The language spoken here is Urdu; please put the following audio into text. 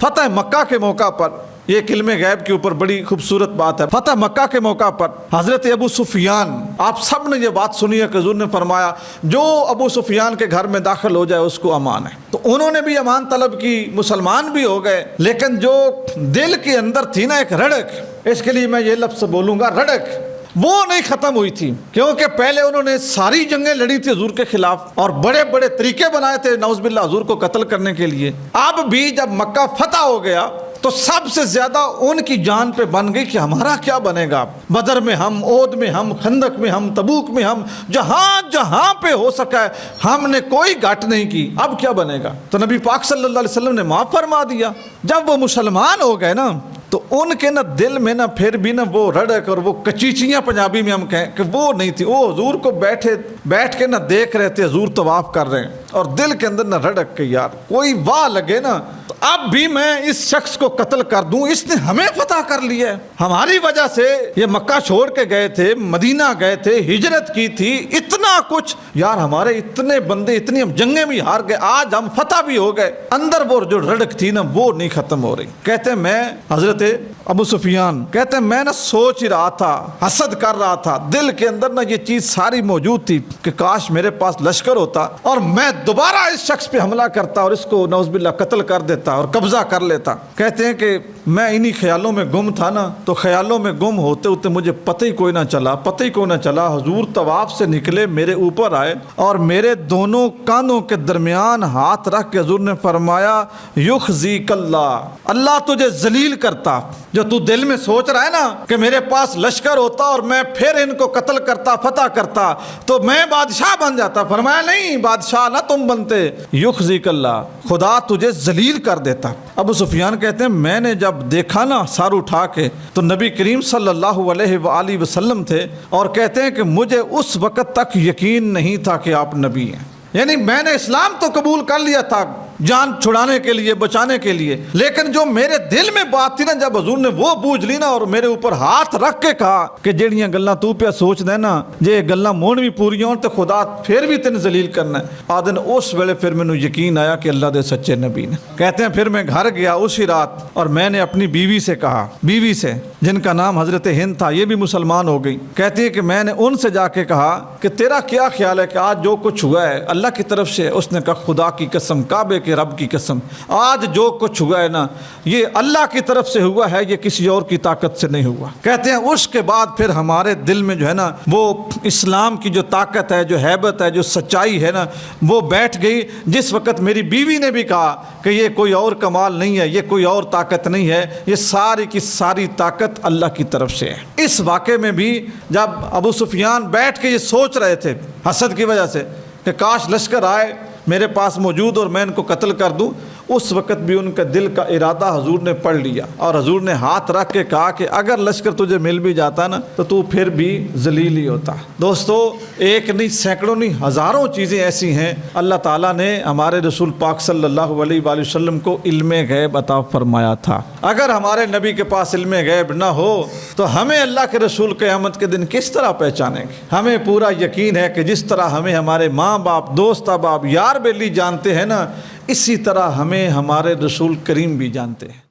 فتح مکہ کے موقع پر یہ علم غیب کے اوپر بڑی خوبصورت بات ہے۔ فتح مکہ کے موقع پر حضرت ابو سفیان، آپ سب نے یہ بات سنی ہے کہ حضور نے فرمایا جو ابو سفیان کے گھر میں داخل ہو جائے اس کو امان ہے۔ تو انہوں نے بھی امان طلب کی، مسلمان بھی ہو گئے، لیکن جو دل کے اندر تھی نا ایک رڑک، اس کے لیے میں یہ لفظ بولوں گا رڑک، وہ نہیں ختم ہوئی تھی، کیونکہ پہلے انہوں نے ساری جنگیں لڑی تھی حضور کے خلاف اور بڑے بڑے طریقے بنائے تھے نعوذ باللہ حضور کو قتل کرنے کے لیے۔ اب بھی جب مکہ فتح ہو گیا تو سب سے زیادہ ان کی جان پہ بن گئی کہ ہمارا کیا بنے گا۔ بدر میں ہم، احد میں ہم، خندق میں ہم، تبوک میں ہم، جہاں جہاں پہ ہو سکا ہے ہم نے کوئی گھٹ نہیں کی، اب کیا بنے گا۔ تو نبی پاک صلی اللہ علیہ وسلم نے معاف فرما دیا۔ جب وہ مسلمان ہو گئے نا تو ان کے نا دل میں نا پھر بھی نا وہ رڑک اور وہ کچیچیاں پنجابی میں ہم کہیں کہ وہ نہیں تھی۔ وہ حضور کو بیٹھ کے نا دیکھ رہے تھے حضور طواف کر رہے ہیں اور دل کے اندر نا رڑک کے یار کوئی واہ لگے نا تو اب بھی میں اس شخص کو قتل کر دوں، اس نے ہمیں فتح کر لیا ہے، ہماری وجہ سے یہ مکہ چھوڑ کے گئے تھے، مدینہ گئے تھے، ہجرت کی تھی، اتنا کچھ یار، ہمارے اتنے بندے، اتنی ہم جنگیں بھی ہار گئے، آج ہم فتح بھی ہو گئے، اندر وہ جو رڑک تھی نا وہ نہیں ختم ہو رہی۔ کہتے ہیں میں حضرت ابو سفیان کہتے ہیں میں نا سوچ ہی رہا تھا، حسد کر رہا تھا، دل کے اندر نا یہ چیز ساری موجود تھی کہ کاش میرے پاس لشکر ہوتا اور میں دوبارہ اس شخص پہ حملہ کرتا اور اس کو نعوذ باللہ قتل کر دیتا اور قبضہ کر لیتا۔ کہتے ہیں کہ میں انہی خیالوں میں گم تھا نا، تو خیالوں میں گم ہوتے ہوتے مجھے پتہ ہی کوئی نہ چلا حضور طواف سے نکلے، میرے اوپر آئے اور میرے دونوں کانوں کے درمیان ہاتھ رکھ کے حضور نے فرمایا یخزیک اللہ، اللہ تجھے ذلیل کرتا۔ جو تو دل میں سوچ رہا ہے نا کہ میرے پاس لشکر ہوتا اور میں پھر ان کو قتل کرتا، فتح کرتا تو میں بادشاہ بن جاتا، فرمایا نہیں، بادشاہ نہ تم بنتے، یخزیک اللہ، خدا تجھے ذلیل کر دیتا۔ ابو سفیان کہتے ہیں میں نے جب دیکھا نا سر اٹھا کے تو نبی کریم صلی اللہ علیہ وآلہ وسلم تھے، اور کہتے ہیں کہ مجھے اس وقت تک یقین نہیں تھا کہ آپ نبی ہیں، یعنی میں نے اسلام تو قبول کر لیا تھا جان چھڑانے کے لیے، بچانے کے لیے، لیکن جو میرے دل میں بات تھی نا جب حضور نے وہ بوجھ لی نا اور میرے اوپر ہاتھ رکھ کے کہا کہ جڑیاں گلاں تو پہ سوچ دے نا جے گلاں مون بھی پوری ہون تو خدا پھر بھی تین ذلیل کرنا ہے۔ آدن اس ویلے پھر مینوں یقین آیا کہ اللہ دے سچے نبی نے۔ کہتے ہیں پھر میں گھر گیا اسی رات اور میں نے اپنی بیوی سے کہا، بیوی سے جن کا نام حضرت ہند تھا، یہ بھی مسلمان ہو گئی، کہتی ہے کہ میں نے ان سے جا کے کہا کہ تیرا کیا خیال ہے کہ آج جو کچھ ہوا ہے اللہ کی طرف سے؟ اس نے کہا خدا کی قسم، کعبے کے رب کی قسم، آج جو کچھ ہوا ہے نا یہ اللہ کی طرف سے ہوا ہے، یہ کسی اور کی طاقت سے نہیں ہوا۔ کہتے ہیں اس کے بعد پھر ہمارے دل میں جو ہے نا وہ اسلام کی جو طاقت ہے، جو ہیبت ہے، جو سچائی ہے نا وہ بیٹھ گئی۔ جس وقت میری بیوی نے بھی کہا کہ یہ کوئی اور کمال نہیں ہے، یہ کوئی اور طاقت نہیں ہے، یہ ساری کی ساری طاقت اللہ کی طرف سے ہے۔ اس واقعے میں بھی جب ابو سفیان بیٹھ کے یہ سوچ رہے تھے حسد کی وجہ سے کہ کاش لشکر آئے میرے پاس موجود اور میں ان کو قتل کر دوں، اس وقت بھی ان کا دل کا ارادہ حضور نے پڑھ لیا اور حضور نے ہاتھ رکھ کے کہا کہ اگر لشکر تجھے مل بھی جاتا نا تو پھر بھی ذلیل ہی ہوتا۔ دوستو ایک نہیں، سینکڑوں نہیں، ہزاروں چیزیں ایسی ہیں اللہ تعالیٰ نے ہمارے رسول پاک صلی اللہ علیہ وآلہ وسلم کو علم غیب عطا فرمایا تھا۔ اگر ہمارے نبی کے پاس علم غیب نہ ہو تو ہمیں اللہ کے رسول قیامت کے دن کس طرح پہچانیں گے؟ ہمیں پورا یقین ہے کہ جس طرح ہمیں ہمارے ماں باپ، دوست احباب، یار بیلی جانتے ہیں نا، اسی طرح ہمیں ہمارے رسول کریم بھی جانتے ہیں۔